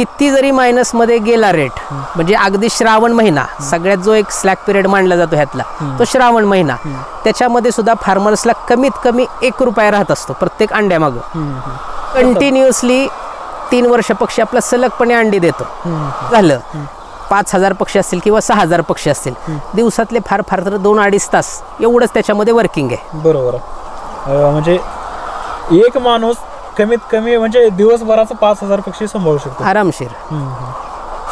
किती जरी मायनस मध्ये गेला रेट, म्हणजे अगदी श्रावण महिना सगळ्यात जो एक स्लॅक पिरियड मानला जातो ह्यातला तो श्रावण महिना, त्याच्यामध्ये सुद्धा फार्मर्सला कमीत कमी 1 रुपया राहत असतो प्रत्येक अंड्यामागं. कंटिन्युअसली 3 वर्ष पक्षी आपला सलगपणे अंडी देतो. झालं 5,000 पक्षी असतील किंवा 6,000 पक्षी असतील, दिवसातले फार फार तर 2-2.5 तास एवढंच त्याच्यामध्ये वर्किंग आहे. बरोबर. म्हणजे एक माणूस कमीत कमी म्हणजे दिवसभराचं 5,000 पक्षी सांभाळू शकतो आरामशीर.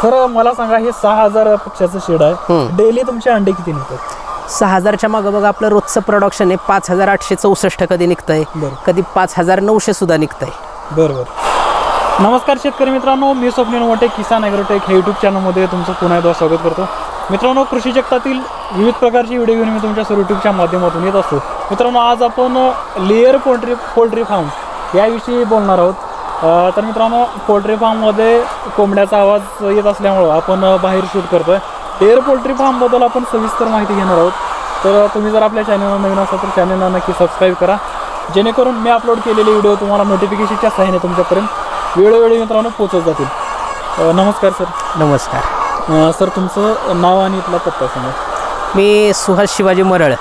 सर मला सांगा, हे 6,000 पक्ष्याचं शेड आहे, डेली तुमचे अंडे किती निघतात? 6,000च्या मागं बघा आपलं रोजचं प्रोडक्शन आहे 5,864 कधी निघतंय, कधी 5,900 सुद्धा निघतंय. बरोबर. नमस्कार शेतकरी मित्रांनो, मी स्वप्नील मोठे किसान ॲग्रोटेक हे यूट्यूब चॅनलमध्ये तुमचं पुन्हा एकदा स्वागत करतो. मित्रांनो, कृषी जगतातील विविध प्रकारची व्हिडिओ घेऊन मी तुमच्या यूट्यूबच्या माध्यमातून येत असतो. मित्रांनो, आज आपण लेयर पोल्ट्री फार्म याविषयी बोलणार आहोत. तर मित्रांनो, पोल्ट्री फार्ममध्ये कोंबड्याचा आवाज येत असल्यामुळं आपण बाहेर शूट करतो आहे. लेयर पोल्ट्री फार्मबद्दल आपण सविस्तर माहिती घेणार आहोत. तर तुम्ही जर आपल्या चॅनलला नवीन असाल तर चॅनलला नक्की सबस्क्राईब करा, जेणेकरून मी अपलोड केलेले व्हिडिओ तुम्हाला नोटिफिकेशनच्या सहाय्याने तुमच्यापर्यंत वेळोवेळी मित्रांनो पोहोचत जातील. नमस्कार सर. नमस्कार सर, तुमचं नाव आणि इथला पत्ता सांगा. मी सुहास शिवाजी मरळ,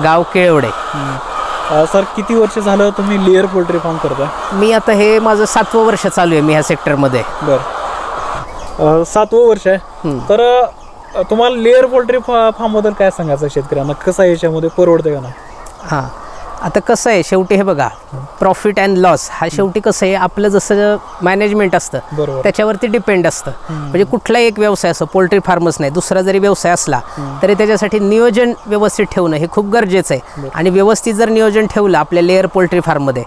गाव केळवडे. सर, किती वर्ष झालं तुम्ही लेयर पोल्ट्री फार्म करताय? मी आता हे माझं 7वं वर्ष चालू आहे मी ह्या सेक्टरमध्ये. बरं, 7वं वर्ष आहे. तर तुम्हाला लेयर पोल्ट्री फार्मबद्दल काय सांगायचं शेतकऱ्यांना, कसं आहे याच्यामध्ये परवडते का नाही? हां, आता कसं आहे, शेवटी हे बघा, प्रॉफिट अँड लॉस हा शेवटी कसं आहे आपलं जसं मॅनेजमेंट असतं त्याच्यावरती डिपेंड असतं. म्हणजे कुठलाही एक व्यवसाय असो, पोल्ट्री फार्मच नाही, दुसरा जरी व्यवसाय असला तरी त्याच्यासाठी नियोजन व्यवस्थित ठेवणं हे खूप गरजेचं आहे. आणि व्यवस्थित जर नियोजन ठेवलं आपल्या लेयर पोल्ट्री फार्ममध्ये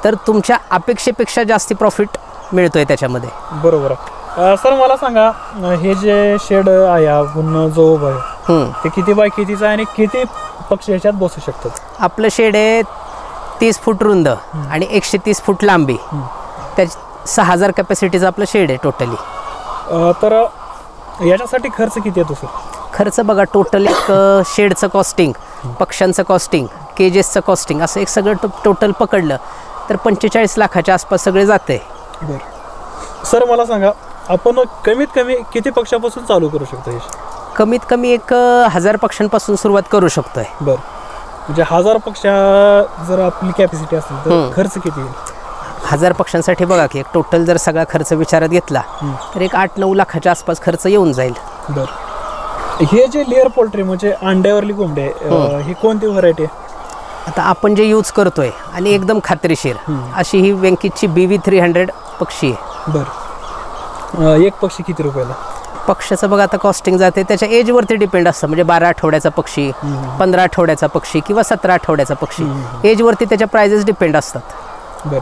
तर तुमच्या अपेक्षेपेक्षा जास्ती प्रॉफिट मिळतोय त्याच्यामध्ये. बरोबर. सर मला सांगा, हे जे शेड आहे आपण जो आहे ते किती बाय कितीचं आहे आणि किती पक्षी ह्याच्यात बसू शकतात? आपलं शेड आहे 30 फूट रुंद आणि 130 फूट लांबी, त्या 6,000 कॅपॅसिटीचं आपलं शेड आहे टोटली. तर याच्यासाठी खर्च किती येतो सर? खर्च बघा, टोटल एक शेडचं कॉस्टिंग, पक्ष्यांचं कॉस्टिंग, केजेसचं कॉस्टिंग असं एक सगळं टोटल पकडलं तर 45 लाखाच्या आसपास सगळे जाते. बरं. सर मला सांगा, आपण कमीत कमी किती पक्षापासून चालू करू शकतो? हे कमीत कमी 1,000 पक्ष्यांपासून सुरुवात करू शकतोय. बरं, म्हणजे 1,000 पक्ष्या जर आपली कॅपॅसिटी असेल तर खर्च किती येईल? 1,000 पक्ष्यांसाठी बघा की एक टोटल जर सगळा खर्च विचारात घेतला तर एक 8-9 लाखाच्या आसपास खर्च येऊन जाईल. बरं. हे जे लेअर पोल्ट्री म्हणजे अंड्यावरली कोंबडी आहे, ही कोणती व्हरायटी आहे? आता आपण जे यूज करतोय आणि एकदम खात्रीशीर अशी ही वेंकीची BV300 पक्षी आहे. बरं. एक पक्षी किती रुपयाला? पक्षाचं बघा आता कॉस्टिंग जाते त्याच्या एजवरती डिपेंड असतं. म्हणजे 12 आठवड्याचा पक्षी, 15 आठवड्याचा पक्षी किंवा 17 आठवड्याचा पक्षी, एजवरती त्याच्या प्राइजेस डिपेंड असतात. बरं,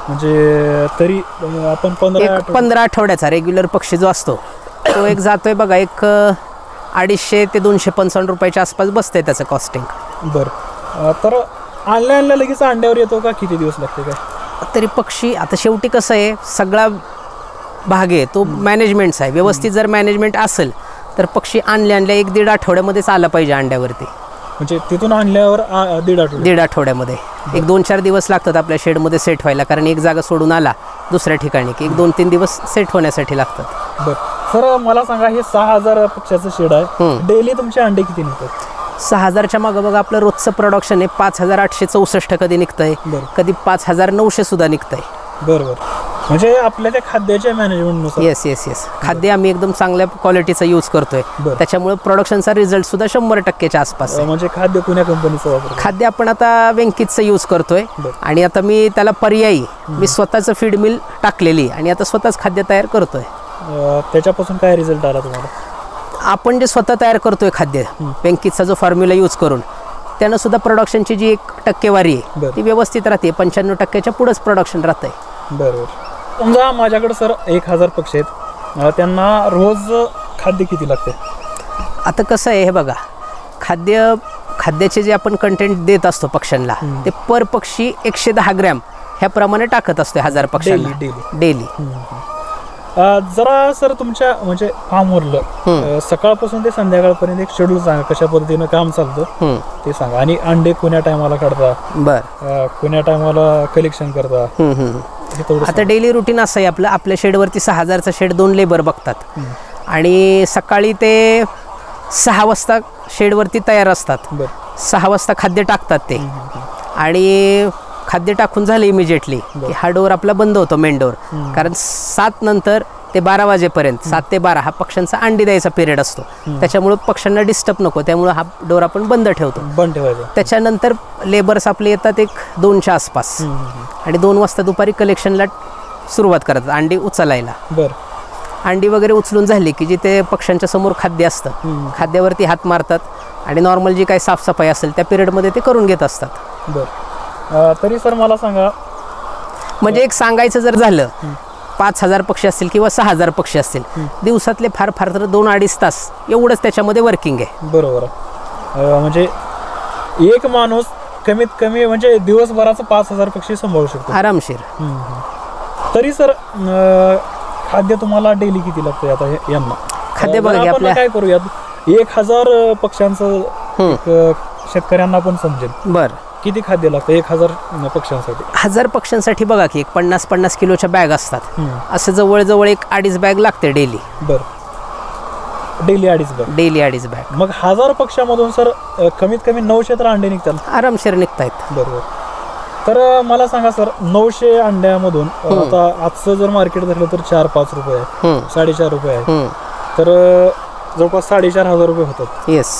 म्हणजे तरी आपण 15 आठवड्याचा रेग्युलर पक्षी जो असतो तो एक जातोय बघा एक 250 ते 255 रुपयाच्या आसपास बसते त्याचं कॉस्टिंग. बरं. तर आणल्या लगेच अंड्यावर येतो का किती दिवस लागते काय? तरी पक्षी आता शेवटी कसं आहे, सगळा भाग आहे तो मॅनेजमेंटचा आहे. व्यवस्थित जर मॅनेजमेंट असेल तर पक्षी आणल्या 1-1.5 आठवड्यामध्येच आला पाहिजे अंड्यावरती. म्हणजे तिथून आणल्यावर 1.5 आठवड्यामध्ये एक 2-4 दिवस लागतात आपल्या शेडमध्ये सेट व्हायला, कारण एक जागा सोडून आला दुसऱ्या ठिकाणी की 1-2-3 दिवस सेट होण्यासाठी लागतात. बरं. सर मला सांगा, हे 6,000 पक्ष्याचं शेड आहे, डेली तुमचे अंडे किती निघतात? 6,000च्या मागं बघा आपलं रोजचं प्रोडक्शन आहे 5,864 कधी निघतंय, कधी 5,900 सुद्धा निघतंय. बरोबर. म्हणजे आपल्या त्या खाद्याच्या मॅनेजमेंटनुसार. येस खाद्य आम्ही एकदम चांगल्या क्वालिटीचं यूज करतोय, त्याच्यामुळे प्रोडक्शनचा रिझल्ट सुद्धा 100%च्या आसपास. म्हणजे खाद्य कोण्या कंपनीचं वापरतो? खाद्य आपण आता वेंकीचं यूज करतोय आणि आता मी त्याला पर्यायी मी स्वतःचं फीड मिल टाकलेली आणि आता स्वतःच खाद्य तयार करतोय. त्याच्यापासून काय रिझल्ट आला तुम्हाला? आपण जे स्वतः तयार करतोय खाद्य वेंकीचा जो फॉर्म्युला यूज करून, त्यानं सुद्धा प्रोडक्शनची जी 1% आहे ती व्यवस्थित राहते. 95%च्या पुढेच प्रोडक्शन राहतंय. बरोबर. समजा माझ्याकडे सर 1,000 पक्षी आहेत, त्यांना रोज खाद्य किती लागते? आता कसं आहे हे बघा, खाद्याचे जे आपण कंटेंट देत असतो पक्ष्यांना ते पर पक्षी 110 ग्रॅम ह्याप्रमाणे टाकत असतो 1,000 पक्ष्यांना डेली. जरा सर तुमच्या म्हणजे फार्मवरलं सकाळपासून ते संध्याकाळपर्यंत एक शेड्यूल सांगा, कशा पद्धतीनं काम चालतं ते सांगा. आणि अंडे कोण्या टायमाला काढता, बरं कोण्या टायमाला कलेक्शन करता, हे थोडं आता डेली रुटीन असं आहे आपलं, आपल्या शेडवरती 6000चा शेड 2 लेबर बघतात आणि सकाळी ते 6 वाजता शेडवरती तयार असतात. 6 वाजता खाद्य टाकतात ते आणि खाद्य टाकून झालं इमिजिएटली की हा डोर आपला बंद होतो, मेन डोर. कारण 7 नंतर ते 12 वाजेपर्यंत 7 ते 12 हा पक्ष्यांचा अंडी द्यायचा पिरियड असतो. त्याच्यामुळं पक्ष्यांना डिस्टर्ब नको, त्यामुळं हा डोर आपण बंद ठेवतो. बंद ठेवायचं. त्याच्यानंतर लेबर्स आपले येतात एक 2च्या आसपास आणि 2 वाजता दुपारी कलेक्शनला सुरुवात करतात अंडी उचलायला. अंडी वगैरे उचलून झाली की जिथे पक्ष्यांच्या समोर खाद्य असतं खाद्यावरती हात मारतात आणि नॉर्मल जी काही साफसफाई असेल त्या पिरियडमध्ये ते करून घेत असतात. तरी सर मला सांगा, म्हणजे एक सांगायचं जर झालं 5000 पक्षी असतील किंवा 6000 पक्षी असतील, दिवसातले फार फार तर 2-2.5 तास एवढंच त्याच्यामध्ये वर्किंग आहे. बरोबर. म्हणजे एक माणूस कमीत कमी म्हणजे दिवसभराचं 5000 पक्षी सांभाळू शकतो आरामशीर. तरी सर खाद्य तुम्हाला डेली किती लागतं आता यांना? खाद्य बघा की आपण काय करूयात, 1000 पक्ष्यांचं शेतकऱ्यांना पण समजेल. बरं, किती खाद्य लागतं 1000 पक्ष्यांसाठी? 1000 पक्ष्यांसाठी बघा की एक 50-50 किलोच्या बॅग असतात. असं जवळजवळ एक 2.5 बॅग लागते daily. Daily 2.5 bag. Daily 2.5 bag. मग 1000 पक्ष्यामधून सर कमीत कमी 900 तर अंडे निघतात. आरामशीर निघतायत. बरोबर. तर मला सांगा सर, 900 अंड्यामधून आता आजचं जर मार्केट धरलं तर 4-5 रुपये आहे, 4.5 रुपये आहे, तर जवळपास 4,500 रुपये होतात. येस.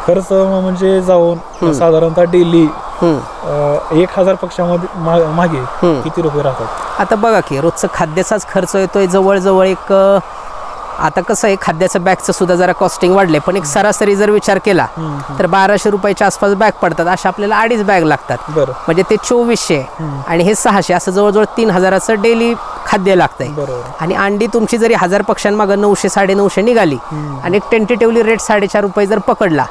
खर्च म्हणजे जाऊन साधारणतः डेली 1000 पक्ष्यामध्ये मागे किती रुपये राहतात? आता बघा की रोजचं खाद्याचाच खर्च येतोय जवळजवळ एक, आता कसं आहे खाद्याचं बॅगचं सुद्धा जरा कॉस्टिंग वाढले, पण एक सरासरी जर विचार केला तर 1200 रुपयाच्या आसपास बॅग पडतात. अशा आपल्याला 2.5 बॅग लागतात. म्हणजे ते 2400 आणि हे 600, असं जवळजवळ 3000चं डेली खाद्य लागतंय. आणि अंडी तुमची जरी 1000 पक्ष्यांमागं 900-950 निघाली आणि एक टेंटेटिव्हली रेट 4.5 रुपये जर पकडला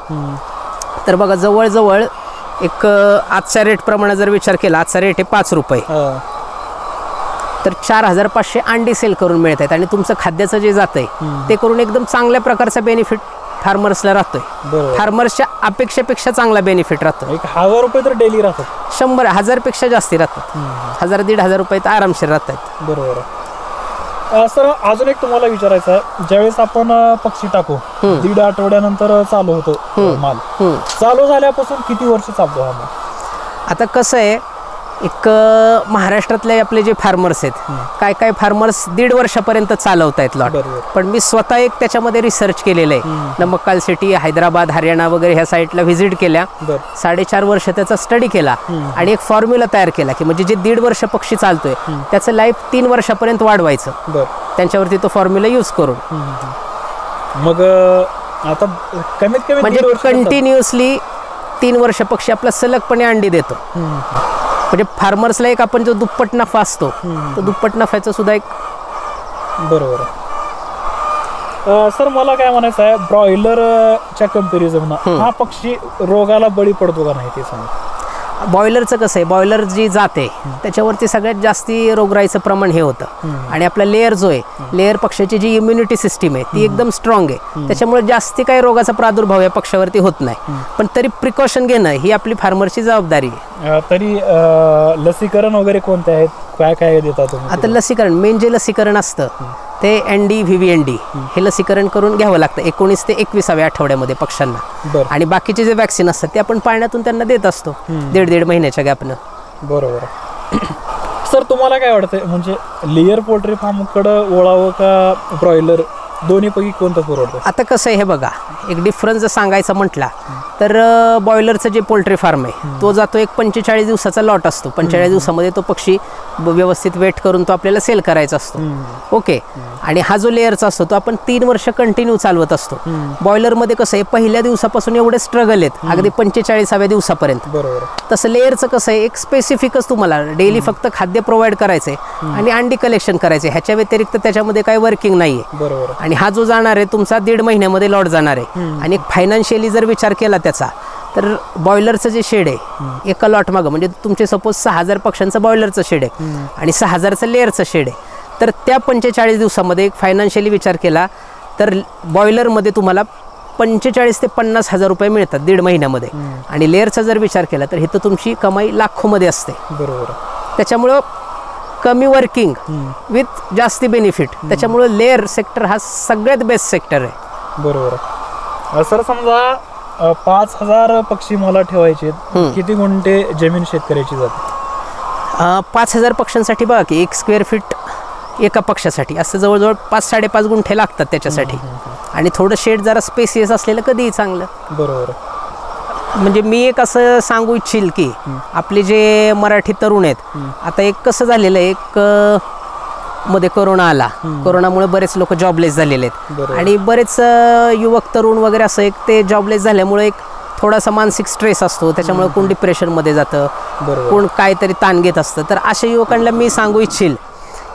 तर बघा जवळजवळ एक आजच्या रेट प्रमाणे जर विचार केला, आजचा रेट आहे 5 रुपये, तर 4500 अंडी सेल करून मिळत आहेत. आणि तुमचं खाद्याचं जे जातंय ते करून एकदम चांगल्या प्रकारचा बेनिफिट फार्मर्सला राहतोय. फार्मर्सच्या अपेक्षेपेक्षा चांगला बेनिफिट राहतो. 1000 रुपये तर डेली राहतात. 100-1000 पेक्षा जास्ती राहतात. 1000-1500 रुपये तर आरामशीर राहतात. बरोबर. सर अजून एक तुम्हाला विचारायचं आहे, ज्यावेळेस आपण पक्षी टाकू 1.5 आठवड्यानंतर चालू होतो माल, चालू झाल्यापासून किती वर्ष चालतो हा माल? आता कसं आहे, एक महाराष्ट्रातले आपले जे फार्मर्स आहेत, काय फार्मर्स 1.5 वर्षापर्यंत चालवत आहेत लॉट. पण मी स्वतः एक त्याच्यामध्ये रिसर्च केलेलं आहे. नमक्काल सिटी, हैदराबाद, हरियाणा वगैरे ह्या साईटला व्हिजिट केल्या, 4.5 वर्ष त्याचा स्टडी केला आणि एक फॉर्म्युला तयार केला की म्हणजे जे 1.5 वर्ष पक्षी चालतोय त्याचं लाईफ 3 वर्षापर्यंत वाढवायचं, त्यांच्यावरती तो फॉर्म्युला यूज करून. मग आता कमीत कमी म्हणजे कंटिन्युअसली 3 वर्ष पक्षी आपला सलगपणे अंडी देतो. म्हणजे फार्मर्सला एक आपण जो दुप्पट नफा असतो तो दुप्पट नफ्याचा सुद्धा एक. बरोबर. सर मला काय म्हणायचं आहे, ब्रॉयलरच्या कंपॅरिझन हा पक्षी रोगाला बळी पडतो का नाही ते सांगा. बॉयलरचं कसं आहे, बॉयलर जी जाते त्याच्यावरती सगळ्यात जास्ती रोगराईचं प्रमाण हे होतं. आणि आपला लेअर जो आहे, लेअर पक्षाची जी इम्युनिटी सिस्टीम आहे ती एकदम स्ट्रॉंग आहे, त्याच्यामुळे जास्ती काही रोगाचा प्रादुर्भाव या पक्षावरती होत नाही. पण तरी प्रिकॉशन घेणं ही आपली फार्मरची जबाबदारी आहे. तरी लसीकरण वगैरे कोणते आहेत, काय काय देतात तुम्ही? आता लसीकरण, मेन जे लसीकरण असतं ते ND, VVND हे लसीकरण करून घ्यावं लागतं 19 ते 21व्या आठवड्यामध्ये पक्ष्यांना. आणि बाकीचे जे वॅक्सिन असतात ते आपण पाळण्यातून त्यांना देत असतो 1.5 महिन्याच्या गॅपनं. बरोबर. सर तुम्हाला काय वाटतं, म्हणजे लेयर पोल्ट्री फार्मकडं वळावं का ब्रॉयलर, दोन्हीपैकी कोणतं परवडतं? आता कसं आहे हे बघा, एक डिफरन्स जर सांगायचा म्हटला तर बॉयलरचं जे पोल्ट्री फार्म आहे तो जातो एक 45 दिवसाचा लॉट असतो. 45 दिवसामध्ये तो पक्षी व्यवस्थित वेट करून तो आपल्याला सेल करायचा असतो. ओके. आणि हा जो लेअरचा असतो तो आपण 3 वर्ष कंटिन्यू चालवत असतो. बॉयलरमध्ये कसं आहे, पहिल्या दिवसापासून एवढे स्ट्रगल आहेत अगदी 45व्या दिवसापर्यंत. बरोबर. तसं लेअरचं कसं आहे, एक स्पेसिफिकच तुम्हाला डेली फक्त खाद्य प्रोव्हाइड करायचंय आणि अंडी कलेक्शन करायचे, ह्याच्या व्यतिरिक्त त्याच्यामध्ये काही वर्किंग नाहीये. बरोबर. आणि हा जो जाणार आहे तुमचा 1.5 महिन्यामध्ये लॉट जाणार आहे. आणि एक फायनान्शियली जर विचार केला त्याचा तर बॉयलरचं जे शेड आहे एका लॉट मागं, म्हणजे तुमचे सपोज 6000 पक्ष्यांचं बॉयलरचं शेड आहे आणि 6000चं लेअरचं शेड आहे, तर त्या 45 दिवसामध्ये एक फायनान्शियली विचार केला तर बॉयलरमध्ये तुम्हाला 45 ते 50 हजार रुपये मिळतात 1.5 महिन्यामध्ये. आणि लेअरचा जर विचार केला तर इथं तुमची कमाई लाखोमध्ये असते. बरोबर. त्याच्यामुळं कमी वर्किंग विथ जास्ती बेनिफिट, त्याच्यामुळे लेअर सेक्टर हा सगळ्यात बेस्ट सेक्टर आहे. बरोबर. सर समजा 5,000 पक्षी मला ठेवायचे, किती गुंठे जमीन शेतकऱ्याची जाते? 5,000 पक्ष्यांसाठी बघा की 1 स्क्वेअर फीट एका पक्षासाठी असं जवळजवळ 5-5.5 गुंठे लागतात त्याच्यासाठी. आणि थोडं शेड जरा स्पेसियस असलेलं कधीही चांगलं. बरोबर. म्हणजे मी एक असं सांगू इच्छिल की आपले जे मराठी तरुण आहेत, आता एक कसं झालेलं आहे, एक मध्ये कोरोना आला, कोरोनामुळे बरेच लोक जॉबलेस झालेले आहेत आणि बरेच युवक तरुण वगैरे असं एक ते जॉबलेस झाल्यामुळे एक थोडासा मानसिक स्ट्रेस असतो, त्याच्यामुळे कोण डिप्रेशनमध्ये जातं, कोण काहीतरी ताण घेत असतं. तर अशा युवकांना मी सांगू इच्छिल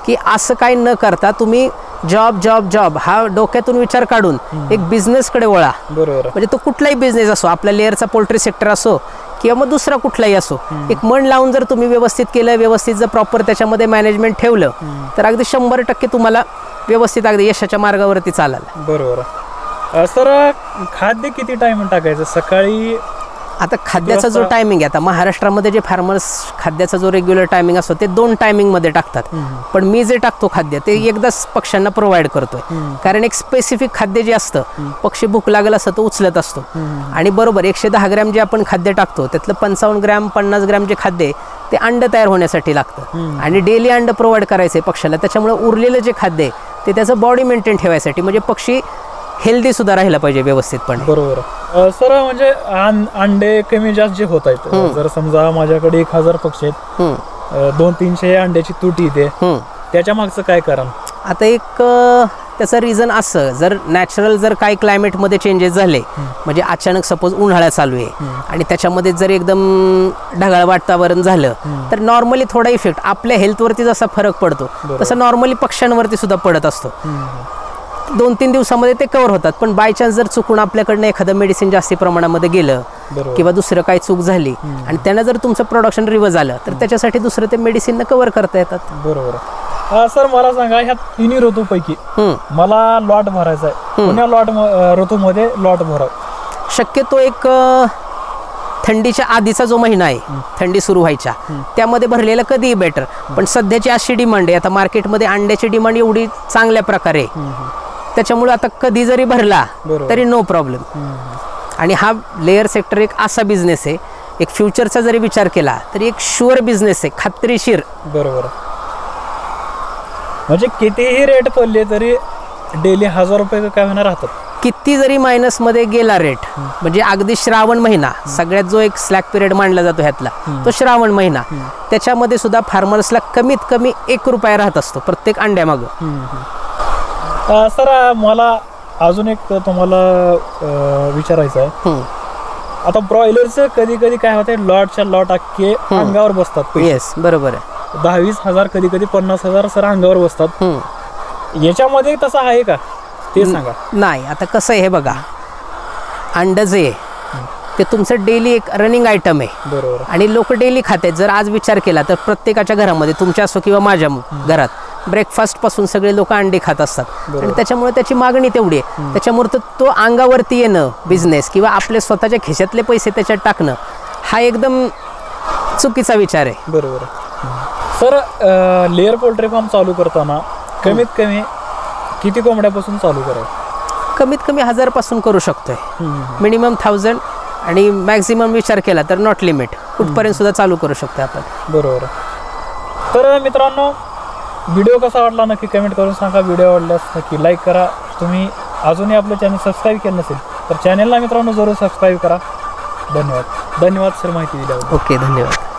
की असं काही न करता तुम्ही जॉब जॉब जॉब हा डोक्यातून विचार काढून एक बिझनेसकडे वळा. बरोबर. म्हणजे तो कुठलाही बिझनेस असो, आपला लेअरचा पोल्ट्री सेक्टर असो किंवा मग दुसरा कुठलाही असो, एक मन लावून जर तुम्ही व्यवस्थित केलं, व्यवस्थित जर प्रॉपर त्याच्यामध्ये मॅनेजमेंट ठेवलं तर अगदी 100% तुम्हाला व्यवस्थित अगदी यशाच्या मार्गावरती चालाल. बरोबर. सर खाद्य किती टाइम टाकायचं? सकाळी आता खाद्याचा जो टायमिंग आहे, आता महाराष्ट्रामध्ये जे फार्मर्स खाद्याचा जो रेग्युलर टायमिंग असतो ते 2 टायमिंगमध्ये टाकतात. पण मी जे टाकतो खाद्य ते एकदाच पक्ष्यांना प्रोव्हाइड करतोय. कारण एक स्पेसिफिक खाद्य जे असतं, पक्षी भूक लागेल असं तो उचलत असतो. आणि बरोबर 110 ग्रॅम जे आपण खाद्य टाकतो त्यातलं 55 ग्रॅम 50 ग्रॅम जे खाद्य आहे ते अंड तयार होण्यासाठी लागतं. आणि डेली अंड प्रोव्हाइड करायचं आहे पक्षाला. त्याच्यामुळे उरलेलं जे खाद्य आहे ते त्याचं बॉडी मेंटेन ठेवायसाठी, म्हणजे पक्षी हेल्दी सुद्धा राहिला पाहिजे व्यवस्थितपणे. बरोबर. सर म्हणजे अंडे कमी जास्त जे होत आहेत, जर समजा माझ्याकडे 1,000 पक्षी आहेत, 200-300 अंड्याची तुटी येते, त्याच्या मागचं काय कारण? आता एक त्याचं रिझन असं, जर नॅचरल जर काही क्लायमेटमध्ये चेंजेस झाले, म्हणजे अचानक सपोज उन्हाळा चालू आहे आणि त्याच्यामध्ये जर एकदम ढगाळ वातावरण झालं तर नॉर्मली थोडा इफेक्ट आपल्या हेल्थवरती जसा फरक पडतो तसं नॉर्मली पक्ष्यांवरती सुद्धा पडत असतो. 2-3 दिवसामध्ये ते कव्हर होतात. पण बाय चान्स जर चुकून आपल्याकडनं एखादं मेडिसिन जास्ती प्रमाणामध्ये गेलं किंवा दुसरं काही चूक झाली आणि त्यानं जर तुमचं प्रोडक्शन रिव्हर्स झालं तर त्याच्यासाठी दुसरं ते मेडिसिन कव्हर करता येतात. बरोबर. सर मला सांगा, ह्या 3 ऋतूपैकी मला लॉट भरायचा आहे, कोण्या लॉट ऋतूमध्ये लॉट भराव? शक्यतो एक थंडीच्या आधीचा जो महिना आहे, थंडी सुरू व्हायच्या त्यामध्ये भरलेलं कधीही बेटर. पण सध्याची अशी डिमांड आहे, आता मार्केटमध्ये अंड्याची डिमांड एवढी चांगल्या प्रकारे, त्याच्यामुळे आता कधी जरी भरला तरी नो प्रॉब्लेम. आणि हा लेअर सेक्टर एक असा बिझनेस आहे, एक फ्युचरचा जरी विचार केला तरी एक शुअर बिझनेस आहे, खात्रीशीर. बरोबर. म्हणजे कितीही रेट पडले तरी डेली 1,000 रुपये काय होणार राहतात. किती जरी मायनसमध्ये गेला रेट, म्हणजे अगदी श्रावण महिना सगळ्यात जो एक स्लॅक पिरियड मानला जातो ह्यातला, तो श्रावण महिना, त्याच्यामध्ये सुद्धा फार्मर्सला कमीत कमी 1 रुपया राहत असतो प्रत्येक अंड्यामागं. सर मला अजून एक तुम्हाला विचारायचं आहे. आता ब्रॉयलरचं कधी कधी काय होतं, लॉटच्या लॉट अख्खे अंगावर बसतात. येस, बरोबर आहे. 10-20 हजार, कधी कधी 50 हजार सर अंगावर बसतात. याच्यामध्ये तसं आहे का ते सांगा. नाही, आता कसं आहे हे बघा, अंड जे ते तुमचं डेली एक रनिंग आयटम आहे. बरोबर. आणि लोक डेली खातात. जर आज विचार केला तर प्रत्येकाच्या घरामध्ये, तुमच्या असो किंवा माझ्या घरात, ब्रेकफास्ट पासून सगळे लोक अंडे खात असतात. आणि त्याच्यामुळे त्याची मागणी तेवढी आहे. त्याच्यामुळे तो अंगावरती येणं बिझनेस किंवा आपले स्वतःच्या खिशातले पैसे त्याच्यात टाकणं हा एकदम चुकीचा विचार आहे. बरोबर. सर लेअर पोल्ट्री फार्म चालू करताना कमीत कमी किती कोंबड्यापासून चालू करावं? कमीत कमी 1000 पासून करू शकतोय, मिनिमम 1000, आणि मॅक्झिमम विचार केला तर नॉट लिमिट, कुठपर्यंत सुद्धा चालू करू शकतो आपण. बरोबर. तर मित्रांनो, व्हिडिओ कसा वाटला नक्की कमेंट करून सांगा. व्हिडिओ आवडल्यास नक्की लाईक करा. तुम्ही अजूनही आपलं चॅनल सबस्क्राईब केलं नसेल तर चॅनलला मित्रांनो जरूर सबस्क्राईब करा. धन्यवाद. धन्यवाद सर माहिती दिल्याबद्दल. ओके, धन्यवाद.